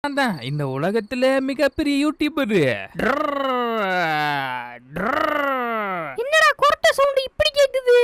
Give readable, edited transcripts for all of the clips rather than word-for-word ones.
தான் இந்த உலகத்துல மிகப்பெரிய யூடியூபரு. என்னடா கொரட்டை சவுண்ட் இப்படி கேக்குது?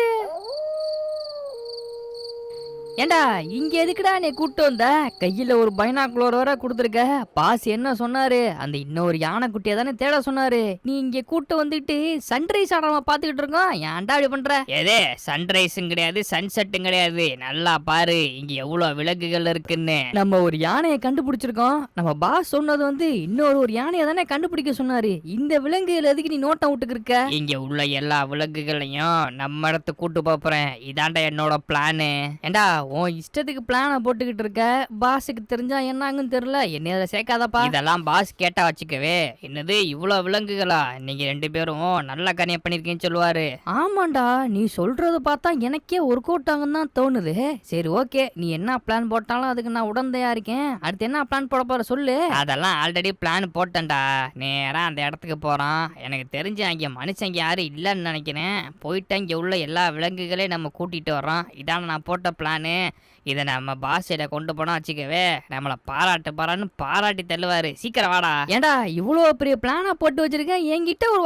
ஏண்டா இங்க எதுக்குடா நீ கூட்டு வந்த? கையில ஒரு பைனாக்குலர் வர கொடுத்துருக்க. பாஸ் என்ன சொன்னாரு? அந்த இன்னொரு யானைக்குட்டியை தானே தேட சொன்னாரு. நீ இங்க கூட்டு வந்துட்டு சன்ரைஸ் ஆடாம பாத்துக்கிட்டு இருக்கோம். ஏன்டா இப்படி பண்ற? எதே சன்ரைஸும் கிடையாது சன்செட்டும் கிடையாது. நல்லா பாரு இங்க எவ்வளவு விலங்குகள் இருக்குன்னு. நம்ம ஒரு யானையை கண்டுபிடிச்சிருக்கோம். நம்ம பாஸ் சொன்னது வந்து இன்னொரு யானையை தானே கண்டுபிடிக்க சொன்னாரு. இந்த விலங்குகள் எதுக்கு நீ நோட்டம் விட்டுக்கிருக்க? இங்க உள்ள எல்லா விலங்குகளையும் நம்ம இடத்து கூட்டு போறேன். இதாண்டா என்னோட பிளானு. ஏண்டா உன் இஷ்டத்துக்கு பிளான போட்டுக்கிட்டு இருக்க. பாஸுக்கு தெரிஞ்சா என்னாங்கன்னு தெரியல. என்ன அதை சேர்க்காதப்பா. இதெல்லாம் பாஸ் கேட்டா வச்சுக்கவே. என்னது இவ்வளவு விலங்குகளா? நீங்க 2 பேரும் நல்ல கனியா பண்ணிருக்கீங்கன்னு சொல்லுவாரு. ஆமாண்டா நீ சொல்றது பார்த்தா எனக்கே ஒர்க் அவுட் ஆகுன்னு தான் தோணுது. சரி ஓகே, நீ என்ன பிளான் போட்டாலும் அதுக்கு நான் உடந்தையா இருக்கேன். அடுத்து என்ன பிளான் போட போற சொல்லு. அதெல்லாம் ஆல்ரெடி பிளான் போட்டேன்டா. நேரா அந்த இடத்துக்கு போறோம். எனக்கு தெரிஞ்சு அங்க மனுஷங்க யாரும் இல்லைன்னு நினைக்கிறேன். போயிட்டு அங்க உள்ள எல்லா விலங்குகளையும் நம்ம கூட்டிட்டு வரோம். இதான நான் போட்ட பிளானு. இதை நம்ம பாஷையில கொண்டு போனா வச்சுக்கவே நம்மளை பாராட்டு பாராட்டி தள்ளுவாரு. சீக்கிரம் வாடா. ஏண்டா இவ்வளவு பெரிய பிளானா போட்டு வச்சிருக்கேன். என்கிட்ட ஒரு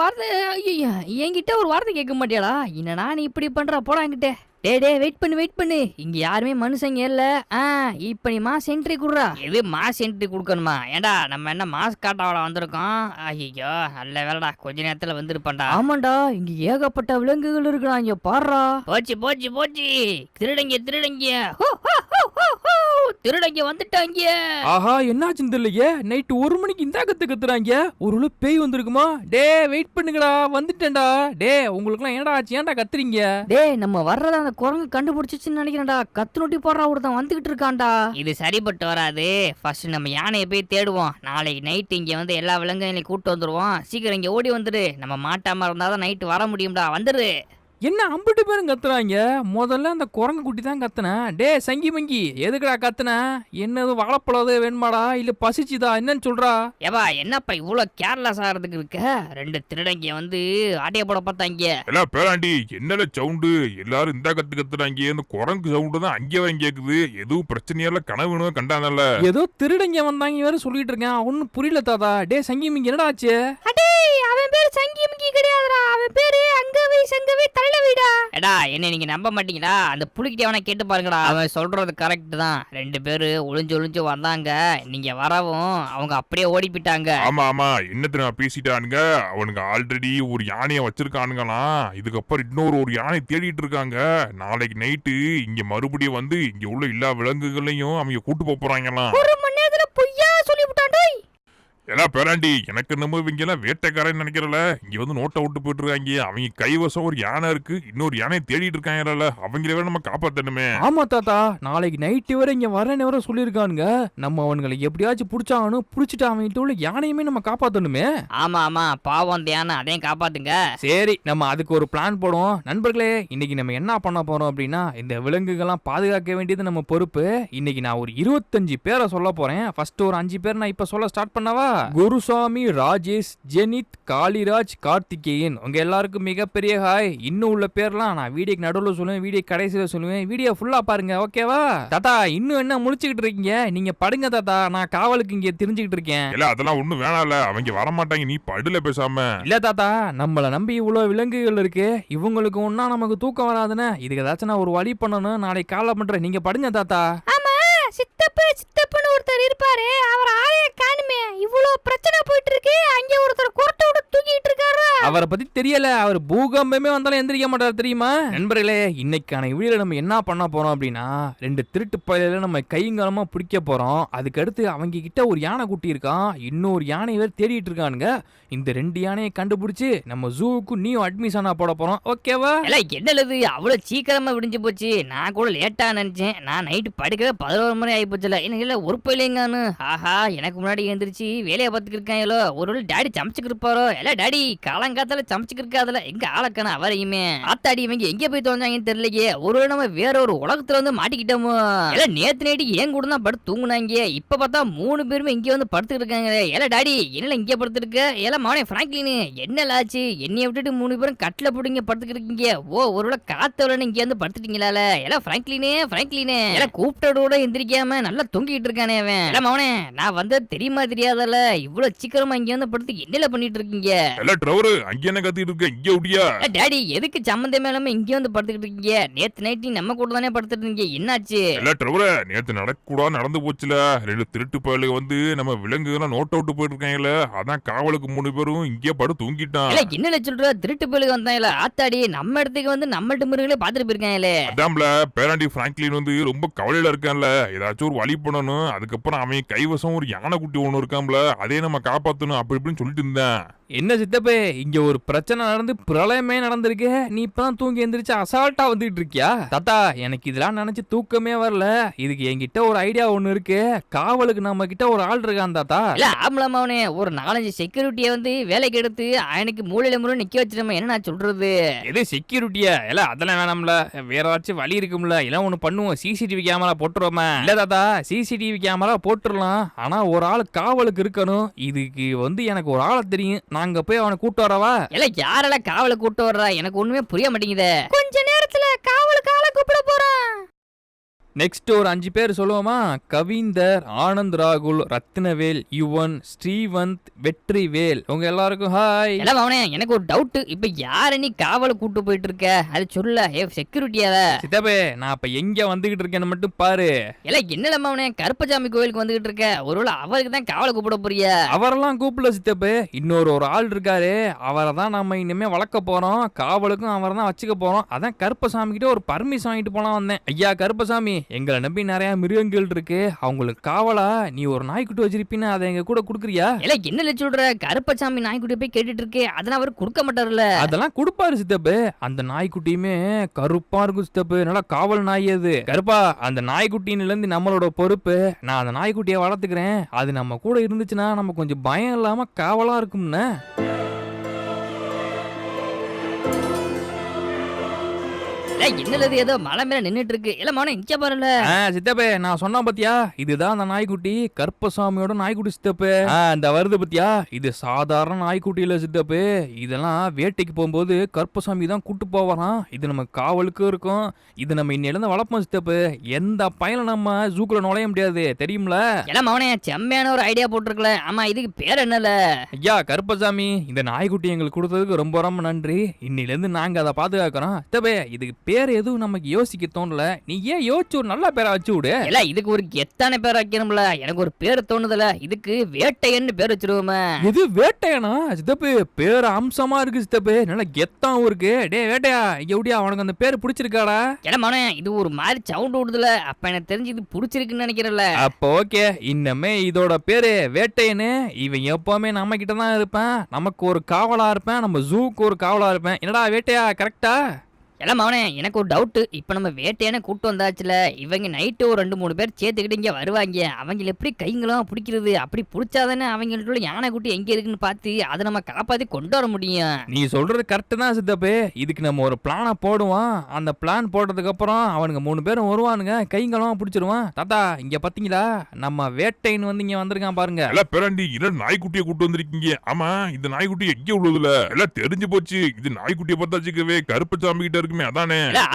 வார்த்தை கேட்க மாட்டியாடா? என்னடா நீ இப்படி பண்ற? போடா என்கிட்ட. டே வெயிட் பண்ணு. இங்க யாருமே மனுஷங்க இல்ல. இப்ப நீ மாஸ் என்ட்ரி குடுறா. எது மாஸ் என்ட்ரி குடுக்கணுமா? ஏண்டா நம்ம என்ன மாஸ் காட்டாவோட வந்திருக்கோம்? ஐயோ நல்ல வேலைடா, கொஞ்ச நேரத்துல வந்திருப்பான்டா. ஆமாண்டா இங்க ஏகப்பட்ட விலங்குகள் இருக்குடா. இங்க பாடுறா. போச்சு திருடங்க வந்துட்டாங்க. ஆஹா என்னாச்சுன்னு தெரியலையே. நைட்டு 1 மணிக்கு இந்த கத்துறாங்க. ஒரு பேய் வந்திருக்குமா? டே வெயிட் பண்ணுங்கடா, வந்துட்டேன்டா. டே உங்களுக்கு எல்லாம் என்னடா ஆச்சு? ஏன்டா கத்துறீங்க? டே நம்ம வர்றத அந்த குரங்கு கண்டுபிடிச்சிச்சுன்னு நினைக்கிறேன்டா. கத்து நொட்டி போடுறா, ஒருத்தன் வந்துகிட்டு இருக்கான்டா. இது சரிப்பட்டு வராது. ஃபர்ஸ்ட் நம்ம யானையை போய் தேடுவோம். நாளைக்கு நைட் இங்க வந்து எல்லா விலங்குகளையும் கூட்டு வந்துருவோம். சீக்கிரம் இங்க ஓடி வந்துரு. நம்ம மாட்டாம இருந்தாதான் நைட்டு வர முடியும்டா. வந்துரு. என்ன 50 பேரும் கத்துறாங்க? முதல்ல அந்த குரங்கு குட்டி தான் கத்துனேன். டே சங்கி மங்கி எதுக்குடா கத்துன? என்னது வாழைப்பழது வேணுமாடா இல்ல பசிச்சுதா? என்னன்னு சொல்றா. ஏவா என்னப்பா இவ்வளவு கேர்லெஸ் ஆகிறதுக்கு இருக்க? 2 திருடங்க வந்து ஆட்டைய போட பார்த்தாங்க. எல்லாம் பேராண்டி என்னல சவுண்டு? எல்லாரும் இந்த கத்துறாங்க. இந்த குரங்கு சவுண்டு தான் அங்கே வரையும் கேக்குது. எதுவும் பிரச்சனையால கனவு கண்டானல்ல. ஏதோ திருடங்க வந்தாங்க வேற சொல்லிட்டு இருக்கேன். ஒன்னும் புரியல தாத்தா. டே சங்கி மங்கி என்னடா ஆச்சு? அவன் பேரு சங்கி மங்கி கிடையாதுடா. அவன் பேரு அங்கவை தள்ளவிடா. எடா என்ன நீங்க நம்ப மாட்டீங்களா? அந்த புலிக்கிட்ட அவனை கேட்டு பாருங்கடா. அவன் சொல்றது கரெக்ட் தான். 2 பேரு ஒளிஞ்சு வந்தாங்க. நீங்க வரவும் அவங்க அப்படியே ஓடி போயிட்டாங்க. ஆமா என்ன தெரியுமா பேசிட்டானுங்க? அவனுங்க ஆல்ரெடி ஒரு யானைய வச்சிருக்கானுங்களாம். இதுக்கப்புறம் இன்னொரு யானை தேடிட்டு இருக்காங்க. நாளைக்கு நைட்டு இங்க மறுபடியும் வந்து இங்க உள்ள எல்லா விலங்குகளையும் அவங்க கூட்டு போறாங்களாம். 1 மணி நேரத்துல பொய்யா சொல்லி விட்டான்டா. எல்லாம் பேராண்டி எனக்கு நம்ம இவங்க எல்லாம் வேட்டைக்காரன்னு நினைக்கிறல. இங்க வந்து நோட்டை விட்டு போயிட்டு இருக்காங்க. அவங்க கைவசம் ஒரு யானை இருக்கு. இன்னொரு யானையை தேடிட்டு இருக்காங்கல்ல. அவங்கள வேற நம்ம காப்பாத்தணுமே. ஆமா தாத்தா, நாளைக்கு நைட்டு வரை இங்க வரேன்னு வர சொல்லியிருக்கானுங்க. நம்ம அவனுங்களை எப்படியாச்சும் புடிச்சாகணும். புடிச்சிட்டு அவங்கிட்ட உள்ள யானையுமே நம்ம காப்பாத்தணுமே. ஆமா பாவம் அந்த யானை, அதையும் காப்பாத்துங்க. சரி நம்ம அதுக்கு ஒரு பிளான் போடுவோம். நண்பர்களே இன்னைக்கு நம்ம என்ன பண்ண போறோம் அப்படின்னா, இந்த விலங்குகள்லாம் பாதுகாக்க வேண்டியது நம்ம பொறுப்பு. இன்னைக்கு நான் ஒரு 25 பேரை சொல்ல போறேன். ஃபர்ஸ்ட் ஒரு 5 பேர் நான் இப்ப சொல்ல ஸ்டார்ட் பண்ணவா? குருசாமி, ராஜேஷ், ஜெனித், காளிராஜ், கார்த்திகேயன். உங்க எல்லாருக்கும் மிகப்பெரிய ஹாய். இன்னும் உள்ள பேர்லாம் நான் வீடியோக்கு நடுவில் சொல்லுவேன், வீடியோ கடைசியில சொல்லுவேன். வீடியோ ஃபுல்லா பாருங்க ஓகேவா? தாத்தா இன்னும் என்ன முழிச்சுக்கிட்டு இருக்கீங்க? நீங்க படுங்க தாத்தா, நான் காவலுக்கு இங்க தெரிஞ்சுக்கிட்டு இருக்கேன். இல்ல அதெல்லாம் ஒண்ணும் வேணாம்ல, அவங்க வர மாட்டாங்க. நீ படுல பேசாம. இல்ல தாத்தா, நம்மள நம்பி இவ்வளவு விலங்குகள் இருக்கு. இவங்களுக்கு ஒன்னா நமக்கு தூக்கம் வராதுன்னு. இதுக்கு ஏதாச்சும் நான் ஒரு வழி பண்ணணும். நாளைக்கு காலை பண்றேன். நீங்க படுங்க தாத்தா. சித்தப்புன்னு ஒருத்தர் இருப்பாரு. அவர் ஆளைய காணுமே. இவ்வளவு பிரச்சனை போயிட்டு இருக்கு. அங்க ஒருத்தர் கொரட்டை விட்டு தூக்கிட்டு இருக்காரு. அவரை பத்தி தெரியல. அவர் பூகம்பமே வந்தாலும் எந்திரிக்க மாட்டார் தெரியுமா? நண்பர்களே இன்னைக்கான வீடியோல நம்ம என்ன பண்ண போறோம் அப்படின்னா, 2 திருட்டு பயல நம்ம கைங்காலமா பிடிக்க போறோம். அதுக்கு அடுத்து அவங்க கிட்ட ஒரு யானை குட்டி இருக்கான். இன்னொரு யானை வேற தேடிட்டு இருக்கானுங்க. இந்த 2 யானையை கண்டுபிடிச்சு நம்ம ஜூவுக்கு நீயும் அட்மிஷனா போட போறோம் ஓகேவா? என்னது அவ்வளவு சீக்கிரமா விடிஞ்சு போச்சு? நான் கூட லேட்டா நினைச்சேன். நான் நைட்டு படுக்கவே 11 மணி ஆகி போச்சுல. எனக்கு இல்ல ஒரு பையலைங்கானு. ஆஹா எனக்கு முன்னாடி எழுந்திரிச்சு வேலையை பார்த்துக்கிட்டு இருக்காங்களோ. ஒரு டாடி சமைச்சுக்கிட்டு இருப்பாரோ. எல்லாம் டாடி காலம் காலங்காத்தால சமைச்சுக்கிட்டு அதுல எங்க ஆளக்கான அவரையுமே ஆத்தாடி இவங்க எங்க போய் தோஞ்சாங்கன்னு தெரியலையே. ஒரு நம்ம வேற ஒரு உலகத்துல வந்து மாட்டிக்கிட்டோமோ. எல்லாம் நேத்து நைட்டு ஏன் கூட தான் படுத்து தூங்குனாங்க. இப்ப பார்த்தா 3 பேருமே இங்க வந்து படுத்துக்கிட்டு இருக்காங்க. ஏல டாடி என்னல இங்க படுத்துருக்க. ஏல மவனே பிராங்க்லின் என்னல ஆச்சு. என்னைய விட்டுட்டு 3 பேரும் கட்டில போடுங்க படுத்துக்கிட்டு இருக்கீங்க. ஓ ஒருவேளை காத்தவரன்னு இங்க வந்து படுத்துட்டீங்களால. ஏல பிராங்க்லினே ஏல கூப்பிட்டோட எந்திரிக்காம நல்லா தூங்கிட்டு இருக்கானே அவன். ஏல மவனே நான் வந்தது தெரியுமா தெரியாதல. இவ்வளவு சீக்கிரமா இங்க வந்து படுத்து என்னல பண்ணிட்டு இருக்கீங்க. இல்ல டிரைவர் அங்க என்ன கத்திட்டு இருக்க, இங்க விடியா? டாடி எதுக்கு சம்பந்தமே இல்லாம இங்க வந்து படுத்துக்கிட்டு இருக்கீங்க. நேத்து நைட் நம்ம கூட தானே படுத்துட்டு இருக்கீங்க. என்னாச்சு? இல்ல டிரைவர் நேத்து நடக்கூடாது நடந்து போச்சுல. 2 திருட்டு பயலுக வந்து நம்ம விலங்குகள்லாம் நோட் அவுட் போயிட்டு இருக்காங்கல்ல, அதான் காவலுக்கு 3 பேரும் இங்கே படு தூங்கிட்டான். இல்ல என்னல சொல்ற, திருட்டு பேலுக்கு வந்தாங்கல. ஆத்தாடி நம்ம இடத்துக்கு வந்து நம்மள்ட்ட மிருகங்களே பாத்துட்டு போயிருக்காங்களே. அதான்ல பேராண்டி பிராங்க்லின் வந்து ரொம்ப கவலையில இருக்கான்ல. ஏதாச்சும் ஒரு வழி பண்ணணும். அதுக்கப்புறம் அவன் கைவசம் ஒரு யானை குட்டி ஒண்ணு இருக்காம்ல, அதே நம்ம காப்பாத்தணும் அப்படி இப்படின்னு சொல்லிட்டு இருந்தேன். என்ன சித்தப்பே இங்க ஒரு பிரச்சனை நடந்து பிரளயமே நடந்திருக்கு. நீ இப்பதான் தூங்கி எந்திரிச்சு அசால்ட்டா வந்துட்டு இருக்கியா? தாத்தா எனக்கு இதெல்லாம் நினைச்சு தூக்கமே வரல. இதுக்கு என்கிட்ட ஒரு ஐடியா ஒண்ணு இருக்கு. காவலுக்கு நம்ம கிட்ட ஒரு ஆள் இருக்கான் தாத்தா. இல்ல ஆம்பளமாவனே ஒரு 4-5 செக்யூரிட்டியை வந்து வேலைக்கு எடுத்து எனக்கு மூலையில முறை நிக்க வச்சிருமா. என்ன நான் சொல்றது? எது செக்யூரிட்டியா? இல்ல அதெல்லாம் வேணாம்ல. வேற ஏதாச்சும் வழி இருக்கும்ல. எல்லாம் ஒண்ணு பண்ணுவோம். சிசிடிவி கேமரா போட்டுருவோமா? இல்ல தாத்தா சிசிடிவி கேமரா போட்டுடலாம். ஆனா ஒரு ஆள் காவலுக்கு இருக்கணும். இதுக்கு வந்து எனக்கு ஒரு ஆளை தெரியும். நாங்க போய் அவனை கூட்டு வரவா? இல்ல யாரால காவலை கூட்டு வர்றா? எனக்கு ஒண்ணுமே புரிய மாட்டேங்குதே. கொஞ்ச நேரத்துல காவலுக்கு ஆளை கூப்பிட போறான். நெக்ஸ்ட் ஒரு 5 பேர் சொல்லுவோமா? கவிந்தர், ஆனந்த் ராகுல், ரத்னவேல், யுவன், ஸ்ரீவந்த், வெற்றிவேல். உங்க எல்லாருக்கும் ஹாய். இல்ல அவனே எனக்கு ஒரு டவுட். இப்ப யார நீ காவலை கூட்டு போயிட்டு இருக்க? அது சொல்ல. ஏ செக்யூரிட்டியாவ? சித்தப்பே நான் இப்ப எங்க வந்துகிட்டு இருக்கேன்னு மட்டும் பாரு. இல்ல என்னல அவனே கருப்பசாமி கோயிலுக்கு வந்துகிட்டு இருக்க. ஒருவேளை அவருக்கு தான் காவலை கூப்பிட போறியா? அவரெல்லாம் கூப்பிடல சித்தப்பே. இன்னொரு ஆள் இருக்காரு. அவரை தான் நம்ம இனிமே வளர்க்க போறோம். காவலுக்கும் அவரை தான் வச்சுக்க போறோம். அதான் கருப்பசாமி கிட்ட ஒரு பர்மிஷன் வாங்கிட்டு போலாம் வந்தேன். ஐயா கருப்பசாமி, எங்களை நம்பி நிறைய மிருகங்கள் இருக்கு. அவங்களுக்கு காவலா நீ ஒரு நாய்க்குட்டி வச்சிருப்பீன்னு அதை எங்க கூட குடுக்குறியா? இல்ல என்ன சொல்ற? கருப்பசாமி நாய்க்குட்டி போய் கேட்டுட்டு இருக்கே. அதெல்லாம் அவர் கொடுக்க மாட்டாருல்ல. அதெல்லாம் கொடுப்பாரு சித்தப்பு. அந்த நாய்க்குட்டியுமே கருப்பா இருக்கும் சித்தப்பு. நல்லா காவல் நாய் அது. கருப்பா அந்த நாய்க்குட்டியில இருந்து நம்மளோட பொறுப்பு. நான் அந்த நாய்க்குட்டியை வளர்த்துக்கிறேன். அது நம்ம கூட இருந்துச்சுன்னா நம்ம கொஞ்சம் பயம் இல்லாம காவலா இருக்கும்னு. என்னது ஏதோ மலை மேல நின்னுட்டு இருக்கு. இல்ல மவனே இங்க பாருல. சித்தப்பே நான் சொன்னா பாத்தியா? இதுதான் அந்த நாய்க்குட்டி. கருப்பசாமியோட நாய்க்குட்டி சித்தப்பு. இந்த வருது பாத்தியா? இது சாதாரண நாய்க்குட்டி இல்ல சித்தப்பு. இதெல்லாம் வேட்டைக்கு போகும்போது கருப்பசாமி தான் கூட்டு போவாராம். இது நம்ம காவலுக்கு இருக்கும். இது நம்ம இன்னிலிருந்து வளர்ப்போம் சித்தப்பு. எந்த பயனும் நம்ம ஜூக்குள்ள நுழைய முடியாது தெரியும்ல? இல்ல மவனே செம்மையான ஒரு ஐடியா போட்டிருக்கல. ஆமா இதுக்கு பேர் என்னல? ஐயா கருப்பசாமி, இந்த நாய்க்குட்டி எங்களுக்கு கொடுத்ததுக்கு ரொம்ப ரொம்ப நன்றி. இன்னிலிருந்து நாங்க அதை பாதுகாக்கிறோம் சித்தப்பே. இதுக்கு பேர் எதுவும் நமக்கு யோசிக்க தோணல. நீ ஏன் யோசிச்சு ஒரு நல்ல பேரை வச்சு விடு. இல்ல இதுக்கு ஒரு எத்தனை பேர் வைக்கணும்ல. எனக்கு ஒரு பேர் தோணுதுல. இதுக்கு வேட்டையன்னு பேர் வச்சிருவோமே. இது வேட்டையனா சித்தப்பு? பேர் அம்சமா இருக்கு சித்தப்பு. நல்ல கெத்தாவும் இருக்கு. டே வேட்டையா இங்க எப்படியா உனக்கு அந்த பேர் பிடிச்சிருக்காடா? ஏன்னா மவனே இது ஒரு மாதிரி சவுண்ட் விடுதுல. அப்ப எனக்கு தெரிஞ்சு இது பிடிச்சிருக்குன்னு நினைக்கிறேன்ல. அப்போ ஓகே. இன்னமே இதோட பேரு வேட்டையனு. இவன் எப்பவுமே நம்ம கிட்ட தான் இருப்பேன். நமக்கு ஒரு காவலா இருப்பேன். நம்ம ஜூக்கு ஒரு காவலா இருப்பேன். என்னடா வேட்டையா கரெக்டா? எல்லாம் மவனே எனக்கு ஒரு டவுட். இப்ப நம்ம வேட்டையான கூட்டு வந்தாச்சுல. இவங்க நைட்டு ஒரு 2-3 பேர் சேர்த்துக்கிட்டு இங்க வருவாங்க. அவங்க எப்படி கைங்களும் பிடிக்கிறது? அப்படி பிடிச்சாதானே அவங்களுக்குள்ள யானை குட்டி எங்க இருக்குன்னு பார்த்து அதை நம்ம காப்பாத்தி கொண்டு வர முடியும். நீ சொல்றது கரெக்ட் தான் சித்தப்பு. இதுக்கு நம்ம ஒரு பிளானை போடுவோம். அந்த பிளான் போட்டதுக்கு அப்புறம் அவனுங்க 3 பேரும் வருவானுங்க. கைங்களும் பிடிச்சிருவான். தாத்தா இங்க பாத்தீங்களா? நம்ம வேட்டைன்னு வந்து இங்க வந்திருக்கான் பாருங்க. எல்லாம் பேராண்டி இல்ல நாய்க்குட்டியை கூட்டு வந்திருக்கீங்க. ஆமா இந்த நாய்க்குட்டி எங்க உள்ளதுல எல்லாம் தெரிஞ்சு போச்சு. இது நாய்க்குட்டியை பார்த்தாச்சுக்கவே கருப்பசாமி கிட்ட இருக்கு.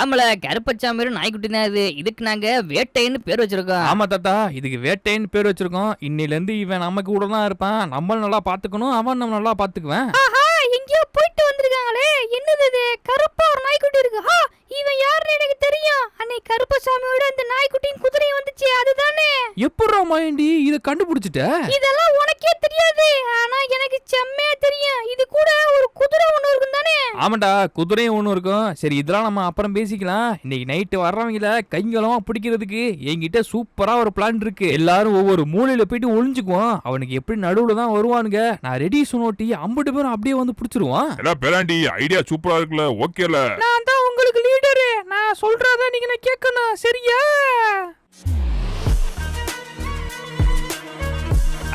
ஆமல கருப்பசாமி நாய்க்குட்டி தான் இது. இதுக்கு நாங்க வேட்டைன்னு பேர் வச்சிருக்கோம். ஆமா தாத்தா இதுக்கு வேட்டைன்னு பேர் வச்சிருக்கோம். இன்னில இருந்து இவன் நமக்கு கூட தான் இருப்பான். நம்ம நல்லா பாத்துக்கணும். அவன் நம்ம நல்லா பாத்துக்குவேன். எங்கயோ போயிட்டு வந்திருக்காங்களே. என்னது இது? கருப்பா ஒரு நாய்க்குட்டி இருக்கு. இவன் யாருன்னு எனக்கு தெரியும். அன்னை கருப்பசாமியோட அந்த நாய்க்குட்டியும் குதிரையும் வந்துச்சு அதுதானே? எப்பறா மாயண்டி இத கண்டுபிடிச்சிட்ட? இதெல்லாம் உனக்கே தெரியாது. ஆனா எனக்கு செம்மையா தெரியும். இது கூட ஒரு குதிரை ஒண்ணு இருக்கும் தானே? ஆமாண்டா குதிரையும் ஒண்ணு இருக்கும். சரி இதெல்லாம் நம்ம அப்புறம் பேசிக்கலாம். இன்னைக்கு நைட்டு வர்றவங்கள கைங்களும் பிடிக்கிறதுக்கு என்கிட்ட சூப்பரா ஒரு பிளான் இருக்கு. எல்லாரும் ஒவ்வொரு மூலையில போயிட்டு ஒளிஞ்சுக்குவோம். அவனுக்கு எப்படி நடுவுல தான் வருவானுங்க. நான் ரெடி சொன்னோட்டி 50 பேரும் அப்படியே வந்து பிடிச்சிருவான். எல்லாம் பேராண்டி ஐடியா சூப்பரா இருக்குல்ல? ஓகேல? நான் தான் உங்களுக்கு லீடரு. நான் சொல்றத நீங்க கேட்கணும் சரியா?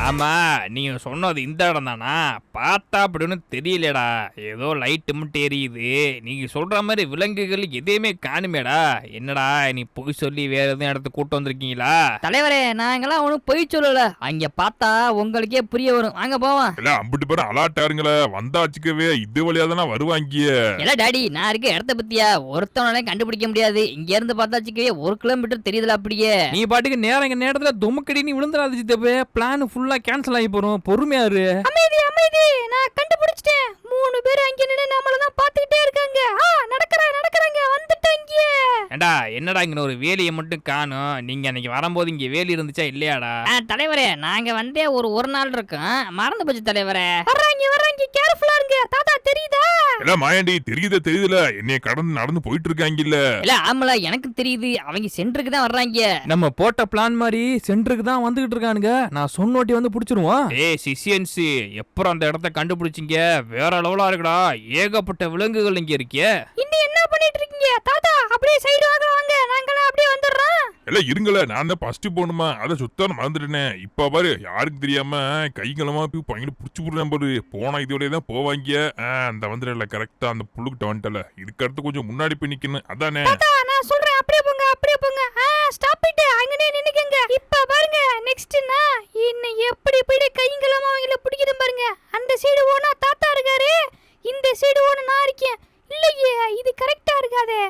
ஆமா, நீங்க சொன்னது இந்த இடம் தானா? பார்த்தா அப்படின்னு தெரியலடா. ஏதோ லைட்டு மட்டும் எரியுது. நீங்க சொல்ற மாதிரி விலங்குகள் எதையுமே காணுமேடா. என்னடா நீ போய் சொல்லி வேற எதுவும் இடத்துக்கு கூட்டு வந்திருக்கீங்களா? தலைவரே நாங்கெல்லாம் ஒன்றும் பொய் சொல்லல. அங்க பார்த்தா உங்களுக்கே புரிய வரும். வாங்க போவோம். இல்ல அம்பிட்டு பேரும் அலாட்டாருங்களே வந்தாச்சுக்கவே இது வழியா தானே வருவாங்க. இல்ல டாடி, நான் இருக்க இடத்த பத்தியா ஒருத்தவனால கண்டுபிடிக்க முடியாது. இங்க இருந்து பார்த்தாச்சுக்கவே 1 கிலோமீட்டர் தெரியுதுல அப்படியே. நீ பாட்டுக்கு நேரத்துல துமுக்கடி நீ விழுந்துடாது சித்தப்பு. பிளான் ஃபுல்லா கேன்சல் ஆகி போறோம். பொறுமையா இரு. அமைதி அமைதி, நான் கண்டுபிடிச்சிட்டேன். 3 பேர் அங்க நின்னு நம்மள தான் பாத்துக்கிட்டே இருக்காங்க. நடக்கறாங்க வந்துட்டாங்க. ஏண்டா என்னடா இங்க ஒரு வேலியை மட்டும் காணும். நீங்க அன்னைக்கு வரும்போது இங்க வேலி இருந்துச்சா இல்லையாடா? தலைவரே நாங்க வந்தே ஒரு நாள் இருக்கோம். மறந்து போச்சு தலைவரே. வர்றாங்க கேர்ஃபுல்லா இருங்க. தாத்தா தெரியுதா? இல்ல மாயாண்டி தெரியுதுல என்னைய கடந்து நடந்து போயிட்டு இருக்காங்கல்ல. இல்ல ஆமல எனக்கு தெரியுது. அவங்க சென்டருக்கு தான் வர்றாங்க. நம்ம போட்ட பிளான் மாதிரி சென்டருக்கு தான் வந்துகிட்டு இருக்கானுங்க. நான் சொன்னோட்டி வந்து புடிச்சிருவோம். ஏய் சிசியன்ஸ், எப்பறம் அந்த இடத்த கண்டுபிடிச்சிங்க? வேற லெவலா இருக்குடா. ஏகப்பட்ட விலங்குகள் இங்க இருக்கே. இன்னும் என்ன பண்ணிட்டு இருக்கீங்க? தாத்தா அப்படியே சைடு வாங்க. நாங்கலாம் அப்படியே வந்துடுறோம். எல்லாம் இருங்கள, நான் தான் ஃபர்ஸ்ட் போகணுமா, அதை சுத்தம் மறந்துட்டேனே. இப்ப பாரு யாருக்கு தெரியாம கைகளமா போய் பையனை புடிச்சு போடுறேன் பாரு. போனா இதோடய தான் போவாங்க. அந்த வந்துடல கரெக்டா அந்த புல்லுக்கிட்ட வந்துட்டல. இதுக்கு அடுத்து கொஞ்சம் முன்னாடி போய் நிக்கணும். அதானே நான் சொல்றேன். அப்படியே போங்க. Stop it. அங்கனே நின்னுக்கங்க. இப்ப பாருங்க நெக்ஸ்ட்னா இன்ன எப்படி போய் கைங்களமா அவங்கள பிடிக்குது பாருங்க. அந்த சைடு ஓனா தாத்தா இருக்காரு. இந்த சைடு ஓனா நான் இருக்கேன். இல்லையே இது கரெக்டா இருக்காதே.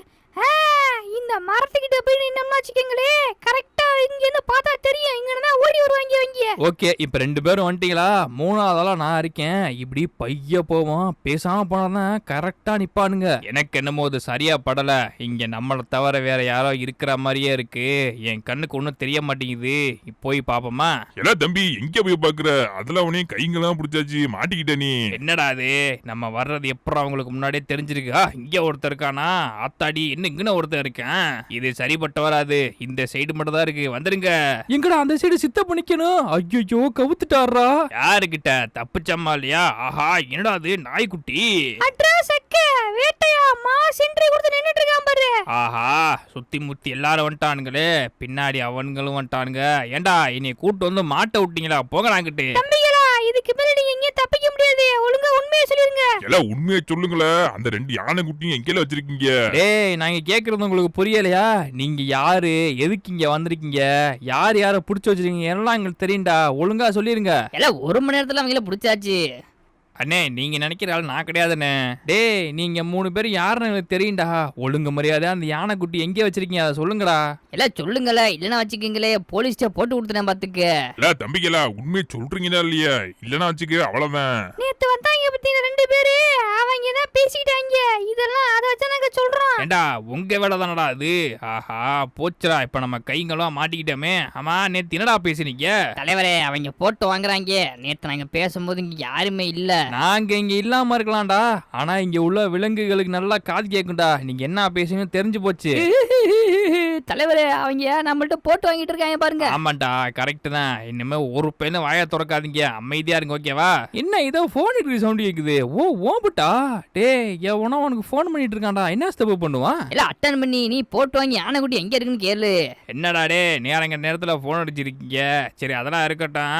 இந்த மரத்துக்கிட்ட போய் நின்னோம்னா வச்சுக்கங்களே, கரெக்டா இங்க இருந்து பார்த்தா தெரியும். இங்க தான் ஓடி வருவாங்க இவங்க. ஓகே, இப்ப 2 பேரும் வந்துட்டீங்களா? 3ஆவதால நான் இருக்கேன். இப்படி பைய போவோம். பேசாம போனா கரெக்டா நிப்பானுங்க. எனக்கு என்னமோ அது சரியா படல. இங்க நம்மளை தவிர வேற யாரோ இருக்கிற மாதிரியே இருக்கு. என் கண்ணுக்கு ஒன்னும் தெரிய மாட்டேங்குது. போய் பாப்போமா? எல்லாம் தம்பி எங்க போய் பாக்குற? அதுல அவனையும் கைங்கெல்லாம் பிடிச்சாச்சு. மாட்டிக்கிட்ட நீ. என்னடா அது? நம்ம வர்றது எப்பறம் அவங்களுக்கு முன்னாடியே தெரிஞ்சிருக்கு. இங்க ஒருத்தர் இருக்கானா? ஆத்தாடி இங்கன ஒருத்தர் இருக்கேன். இது சரிப்பட்டு வராது. இந்த சைடு மட்டும் தான் இருக்கு. வந்துருங்க. எங்கடா அந்த சைடு சித்த பண்ணிக்கணும்? ஐயோ கவுத்துட்டாரா. யாருக்கிட்ட தப்புச்சம்மா இல்லையா? ஆஹா என்னடா அது நாய்க்குட்டி. அட்ரஸ் அக்க வேட்டையா மா சென்ட்ரி கொடுத்து நின்னுட்டு இருக்கான் பாரு. ஆஹா சுத்தி முத்தி எல்லாரும் வந்துட்டானுங்களே. பின்னாடி அவன்களும் வந்துட்டானுங்க. ஏண்டா என்னை கூட்டு வந்து மாட்ட விட்டீங்களா? போங்கடாங்கிட்டு. தம்பிகளா இதுக்கு மேல நீங்க எங்கேயும் தப்பிக்க முடியாது. ஒழுங்கா உண்மையை சொல்லிருங்க. எல்லாம் உண்மையை சொல்லுங்களே. அந்த 2 யானை குட்டியும் எங்கேல வச்சிருக்கீங்க? டேய் நாங்க கேக்குறது உங்களுக்கு புரியலையா? நீங்க யாரு, எதுக்கு இங்க வந்திருக்கீங்க, யார புடிச்சு வச்சிருக்கீங்க எல்லாம் எங்களுக்கு தெரியும்டா. ஒழுங்கா சொல்லிருங்க. எல்லாம் 1 மணி நேரத்துல அவங்கள பிடிச்சாச்சு. அண்ணே நீங்க நினைக்கிற ஆள் நான் கிடையாதுண்ணே. டேய் நீங்க 3 பேர் யாருன்னு எனக்கு தெரியும்டா. ஒழுங்கு மரியாதை அந்த யானைக்குட்டி எங்கே வச்சிருக்கீங்க அதை சொல்லுங்கடா. எல்லாம் சொல்லுங்களே, இல்லைன்னா வச்சுக்கீங்களே போலீஸ்ட போட்டு கொடுத்துட்டேன் பாத்துக்க. இல்ல தம்பிகளா உண்மையை சொல்றீங்களா இல்லையா? இல்லன்னா வச்சுக்க அவ்வளவுதான். நேத்து வந்தாங்க பத்தி 2 பேரு அவங்க தான் பேசிட்டாங்க. இதெல்லாம் அதை வச்சு நாங்க சொல்றோம். ஏண்டா உங்க வேலை தானடா அது? ஆஹா போச்சுடா. இப்ப நம்ம கைங்களும் மாட்டிக்கிட்டோமே. ஆமா நேத்து என்னடா பேசுனீங்க? தலைவரே அவங்க போட்டு வாங்குறாங்க. நேத்து நாங்க பேசும்போது இங்க யாருமே இல்ல. நாங்க இங்க இல்லாம இருக்கலாம்டா. ஆனா இங்க உள்ள விலங்குகளுக்கு நல்லா காது கேக்கும்டா. நீங்க என்ன பேசுறீங்கன்னு தெரிஞ்சு போச்சு. தலைவரே அவங்க நம்மள்ட்ட போட்டு வாங்கிட்டு இருக்காங்க பாருங்க. ஆமாண்டா கரெக்ட் தான். இனிமே ஒரு பெண்ணு வாயை திறக்காதீங்க. அமைதியா இருங்க ஓகேவா? என்ன இதோ போன் சவுண்ட் கேக்குது. ஓம்புட்டா. டேய் எவனோ உனக்கு போன் பண்ணிட்டு இருக்கான்டா. என்ன ஸ்டெப் பண்ணுவான்? இல்ல அட்டன் பண்ணி நீ போட்டு வாங்கி ஆனைக்குட்டி எங்க இருக்குன்னு கேளு. என்னடா டே நேரத்துல போன் அடிச்சிருக்கீங்க. சரி அதெல்லாம் இருக்கட்டும்.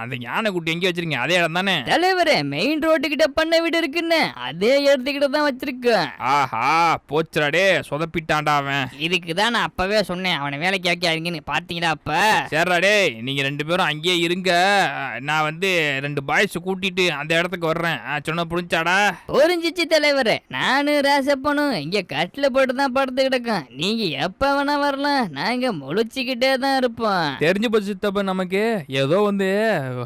அந்த யானைக்குட்டி எங்க வச்சிருக்கீங்க? அதே இடம் தானே? தலைவரே மெயின் ரோட்டு கிட்ட பண்ண வீடு இருக்குன்னு அதே இடத்துக்கிட்ட தான் வச்சிருக்கேன். ஆஹா போச்சுடா டே சொதப்பிட்டான்டா அவன். இதுக்கு தான் நான் அப்பவே சொன்னேன் அவனை வேலைக்கு வைக்காதீங்கன்னு. பாத்தீங்களா அப்ப? சரிடா டே நீங்க 2 பேரும் அங்கேயே இருங்க. நான் வந்து 2 பாய்ஸ் கூட்டிட்டு அந்த இடத்துக்கு வர்றேன். சொன்ன புரிஞ்சாடா? புரிஞ்சிச்சு தலைவரே. நானும் ராசப்பனும் இங்க கட்டில போட்டு தான் படுத்து கிடக்கோம். நீங்க எப்ப வேணா வரலாம். நாங்க முழிச்சுக்கிட்டே தான் இருப்போம். தெரிஞ்சு போச்சு சித்தப்ப. நமக்கு ஏதோ வந்து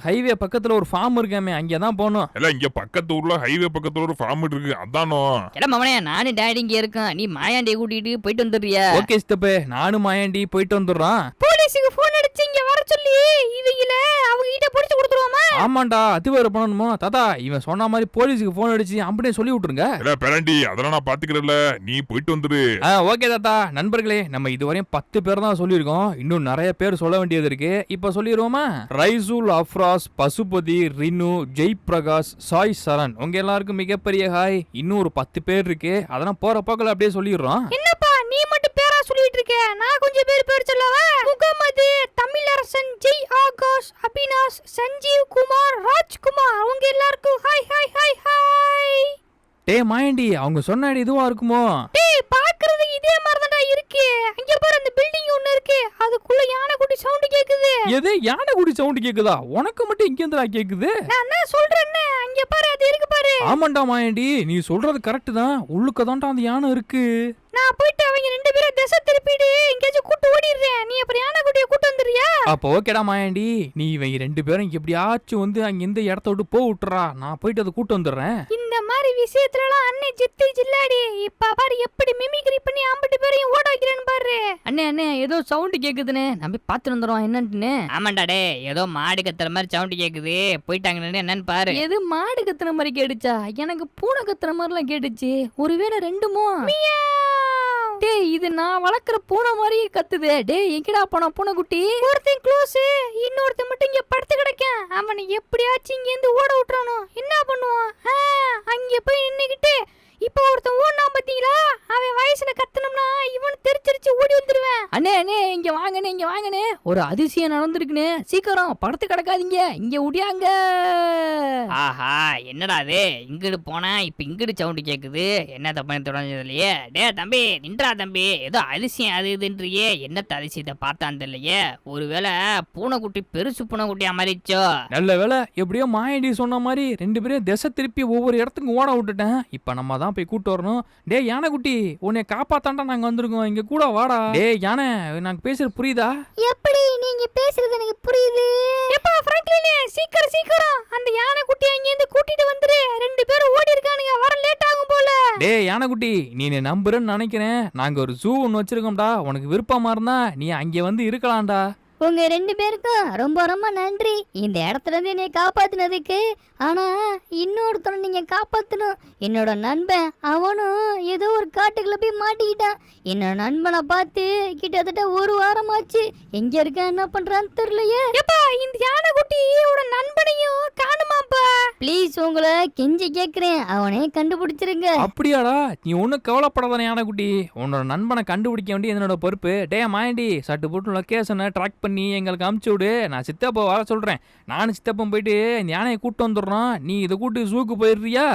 ஹைவே பக்கத்துல ஒரு ஃபார்ம் இருக்காமே அங்கதான் போனோம். எல்லாம் இங்க பக்கத்து ஊர்ல ஹைவே பக்கத்துல ஒரு ஃபார்ம் இருக்கு. அதானோ? எல்லாம் மவனே நானும் டேடி இங்க இருக்கேன். நீ மாயாண்டியை கூட்டிட்டு போயிட்டு வந்துடுறியா? ஓகே சித்தப்ப நானும் மாயாண்டி போயிட்டு வந்துடுறான். போலீஸுக்கு போன் அடிச்சு இங்க வர சொல்லி இவங்கள அவங்க கிட்ட புடிச்சு கொடுத்துருவோமா? ஆமாண்டா அது வேற பண்ணணுமோ? தாத்தா இவன் சொன்ன மாதிரி போலீஸுக்கு போன் அடிச்சு அப்படியே சொல்லி விட்டுருங்க. இல்ல பேரண்டி அதெல்லாம் நான் பாத்துக்கிறேன்ல. நீ போயிட்டு வந்துரு. ஓகே தாத்தா. நண்பர்களே நம்ம இதுவரையும் 10 பேர் தான் சொல்லியிருக்கோம். இன்னும் நிறைய பேர் சொல்ல வேண்டியது இருக்கு. இப்ப சொல்லிடுவோமா? ரைசூல், அஃப்ராஸ், பசுபதி, ரினு, ஜெய் பிரகாஷ், சாய் சரண் உங்க எல்லாருக்கும் மிகப்பெரிய ஹாய். இன்னும் ஒரு 10 பேர் இருக்கு. அதெல்லாம் போற போக்கல அப்படியே சொல்லிடுறோம். என்னப்பா நீ மட்டும் பேரா சொல்லிட்டு இருக்க? இருக்க. நான் கொஞ்சம் பேர் சொல்லவா? முகமது, தமிழரசன், ஜெய் ஆகாஷ், அபினாஷ், சஞ்சீவ் குமார், ராஜ்குமார், அவங்க எல்லாருக்கும் ஹாய் ஹாய் ஹாய் ஹாய். டேய் மாயண்டி, அவங்க சொன்ன இதுவா இருக்குமோ? டேய் பாக்குறது இதே மாதிரி தான்டா இருக்கு. அங்க பாரு அந்த பில்டிங் ஒன்னு இருக்கு, அதுக்குள்ள யானைக்குட்டி சவுண்ட் கேக்குது. எது யானைக்குடி சவுண்ட் கேக்குதா? உனக்கு மட்டும் இங்க இருந்துடா கேக்குது? நான் என்ன சொல்றேன்னு அங்க பாரு, அது இருக்கு பாரு. ஆமாண்டா மாயண்டி, நீ சொல்றது கரெக்ட் தான். உள்ளுக்க தான்டா அந்த யானை இருக்கு. நான் போயிட்டு அவங்க 2 பேரும் திசை திருப்பிடு எங்கேயாச்சும் கூட்டு ஓடிடுறேன். நீ அப்புறம் யானைக்குட்டியை கூட்டு வந்துடுறியா? அப்போ ஓகேடா மாயாண்டி, நீ இவங்க 2 பேரும் எப்படியாச்சும் வந்து அங்க இந்த இடத்த விட்டு போ விட்டுறா. நான் போயிட்டு அதை கூட்டு வந்துடுறேன். இந்த மாதிரி விஷயத்துலலாம் அண்ணே ஜித்து ஜில்லாடி. இப்ப பாரு எப்படி மிமிக்ரி பண்ணி 50 பேரையும் ஓட வைக்கிறேன்னு பாரு. அண்ணே ஏதோ சவுண்ட் கேக்குதுன்னு நம்ம போய் பாத்து வந்துடுவோம் என்னன்னு. ஆமாண்டா டே, ஏதோ மாடு கத்துற மாதிரி சவுண்ட் கேக்குது, போயிட்டாங்க என்னன்னு பாரு. எது மாடு கத்துற மாதிரி கேட்டுச்சா? எனக்கு பூனை கத்துற மாதிரிலாம் கேட்டுச்சு. ஒருவேளை ரெண்டுமோ? டேய் இது நான் வளர்க்குற பூனை மாதிரியே கத்துதே. டேய் எங்கடா போனா பூனைக்குட்டி? ஒருத்தன் க்ளோஸ், இன்னொருத்தன் மட்டும் இங்க படுத்து கிடக்கேன். அவனை எப்படியாச்சும் இங்க இருந்து ஓட விட்டுறானோ. என்ன பண்ணுவான்? அங்க போய் நின்னுக்கிட்டு இப்போ ஒருத்தன் ஓடுனா பாத்தீங்களா? அவன் வயசுல கத்தனம்னா இவன் தெரிச்சிருச்சு ஓடி வந்துருவேன். அண்ணே இங்க வாங்கனே ஒரு அதிசயம் நடந்திருக்குனே. சீக்கிரம் படுத்து கிடக்காதீங்க, இங்க ஓடியாங்க. ஆஹா, என்னடா அது? இங்கிட்டு போனா இப்ப இங்கிட்டு சவுண்ட் கேக்குது. என்ன தப்பு தொடர்ந்ததுலயே? டே தம்பி நின்றா தம்பி, ஏதோ அதிசயம் அது இதுன்றியே. என்னத்த அதிசயத்தை பார்த்தான் தெரியலையே. ஒருவேளை பூனைக்குட்டி பெருசு பூனைக்குட்டியா மாறிச்சோ? நல்ல வேலை, எப்படியோ மாயாண்டி சொன்ன மாதிரி 2 பேரும் திசை திருப்பி ஒவ்வொரு இடத்துக்கும் ஓட விட்டுட்டேன். இப்ப நம்ம தான் போய் கூட்டு வரணும். டே யானைக்குட்டி, உன்னை காப்பாத்தாண்டா நாங்க வந்திருக்கோம். இங்க கூட வாடா. டே யானை, நாங்க பேசுறது புரியுதா? எப்படி நீங்க பேசுறது எனக்கு புரியுது. எப்பா ஃப்ராங்க்லினே, சீக்கிரம் அந்த யானை குட்டியை இங்க இருந்து கூட்டிட்டு வந்துரு. 2 பேரும் ஓடி இருக்கானுங்க, வர லேட் ஆகும் போல. டே யானைக்குட்டி, நீ என்ன நம்புறன்னு நினைக்கிறேன். நாங்க ஒரு ஜூ ஒன்று வச்சிருக்கோம்டா. உனக்கு விருப்பமா இருந்தா நீ அங்க வந்து இருக்கலாம்டா. உங்க 2 பேருக்கும் ரொம்ப நன்றி இந்த இடத்துல இருந்து என்னை காப்பாத்தினதுக்கு. ஆனா இன்னொருத்தனை நீங்க காப்பாத்தணும். என்னோட நண்பன் அவனும் ஏதோ ஒரு காட்டுக்குள்ள போய் மாட்டிக்கிட்டான். என்னோட நண்பனை பார்த்து கிட்டத்தட்ட 1 வாரம் ஆச்சு. எங்க இருக்கான், என்ன பண்றான்னு தெரியலையே. இந்த யானைக்குட்டியோட நண்பனையும் காணுமாப்பா. ப்ளீஸ் உங்களை கெஞ்சி கேக்குறேன், அவனே கண்டுபிடிச்சிருங்க. அப்படியாடா? நீ ஒன்னும் கவலைப்படாத யானைக்குட்டி. உன்னோட நண்பனை கண்டுபிடிக்க வேண்டிய என்னோட பொறுப்பு. டே மாயண்டி, சட்டு போட்டு லொக்கேஷனை ட்ராக் பண்ணி எங்களுக்கு அமுச்சு விடு. நான் சித்தப்பா வர சொல்றேன். நானும் சித்தப்பன் போயிட்டு இந்த யானையை கூட்டு வந்துடுறோம். நீ இதை கூட்டு ஜூக்கு போயிடுறியா?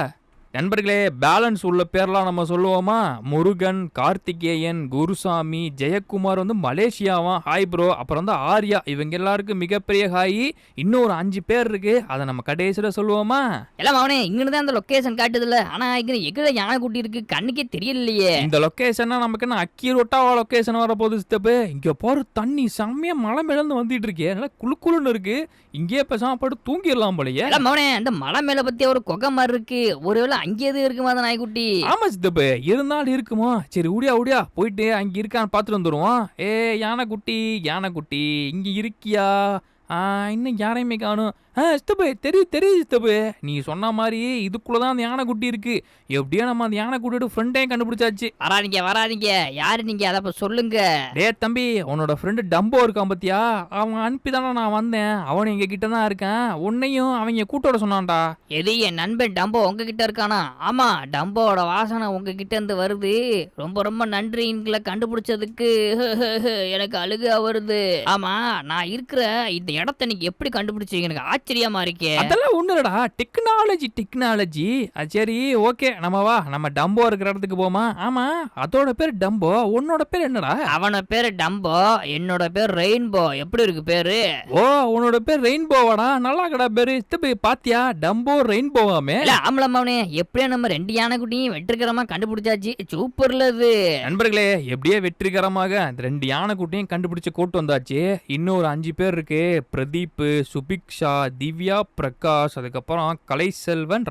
நண்பர்களே, பேலன்ஸ் உள்ள பேர்லாம் நம்ம சொல்லுவோமா? முருகன், கார்த்திகேயன், குருசாமி, ஜெயக்குமார் வந்து மலேசியாவா. Hi bro. அப்புறம் வந்து ஆர்யா. இவங்க எல்லாருக்கும் மிகப்பெரிய ஹாய். இன்னும் ஒரு 5 பேர் இருக்கு, அதை நம்ம கடைசியில சொல்லுவோமா? எல்லாம் அவனே இங்கன்னு தான் அந்த லொகேஷன் காட்டுதுல. ஆனா இங்க எங்கட யானை குட்டி இருக்கு, கண்ணுக்கே தெரியலையே. இந்த லொக்கேஷனா நமக்கு என்ன அக்யூரேட்டாவா லொக்கேஷன் வர போகுது சித்தப்பு? இங்க பாரு, தண்ணி செம்மையா மலை மேலேருந்து வந்துட்டு இருக்கே. நல்லா குளுன்னு இருக்கு. இங்கேயே பேசாம போட்டு தூங்கிடலாம் போலயே. எல்லாம் அவனே அந்த மலை மேல பத்தி ஒரு குகை மாதிரி இருக்கு. ஒருவேளை அங்கே எது இருக்குமா அந்த நாய்க்குட்டி? ஆமா சித்தப்பு, இருந்தாலும் இருக்குமோ. சரி உடியா போயிட்டு அங்க இருக்கான்னு பாத்துட்டு வந்துருவோம். ஏ யானைக்குட்டி இங்க இருக்கியா? இன்னும் யாரையுமே காணும். சித்தப்பு தெரியுது சித்தப்பு. நீ சொன்ன மாதிரி இதுக்குள்ளதான் அந்த யானைக்குட்டி இருக்கு. எப்படியோ நம்ம அந்த யானைக்குட்டியோட ஃப்ரெண்டையும் கண்டுபிடிச்சாச்சு. வராதீங்க, யாரு நீங்க? அதை சொல்லுங்க. டே தம்பி, உன்னோட ஃப்ரெண்டு டம்போ இருக்கான் பத்தியா? அவன் அனுப்பிதானே நான் வந்தேன். அவன் எங்க கிட்ட தான் இருக்கான். உன்னையும் அவங்க கூட்டோட சொன்னான்டா. எது என் நண்பன் டம்போ உங்ககிட்ட இருக்கானா? ஆமா, டம்போட வாசனை உங்ககிட்ட இருந்து வருது. ரொம்ப நன்றி எங்களை கண்டுபிடிச்சதுக்கு. எனக்கு அழுக வருது. ஆமா, நான் இருக்கிற இந்த இடத்த நீங்க எப்படி கண்டுபிடிச்சீங்க? எனக்கு ஆச்சரியமா இருக்கே. அதெல்லாம் ஒண்ணுடா, டெக்னாலஜி. சரி ஓகே, நம்ம டம்போ இருக்கிற இடத்துக்கு போமா? ஆமா, அதோட பேர் டம்போ. உன்னோட பேர் என்னடா? அவனோட பேரு டம்போ, என்னோட பேர் ரெயின்போ. எப்படி இருக்கு பேரு? ஓ, உன்னோட பேர் ரெயின்போவாடா. நல்லா கடா பேரு. பாத்தியா, டம்போ ரெயின்போவாமே. ஆமலம்மாவனே, எப்படியா நம்ம 2 யானைக்குட்டியும் வெற்றிகரமா கண்டுபிடிச்சாச்சு. சூப்பர்ல இது. நண்பர்களே, எப்படியே வெற்றிகரமாக 2 யானைக்குட்டியும் கண்டுபிடிச்சு கூட்டு வந்தாச்சு. இன்னும் ஒரு 5 பேர் இருக்கு. பிரதீப், சுபிக்ஷா, திவ்யா, பிரகாஷ், அதுக்கப்புறம் கலைசெல்வன்,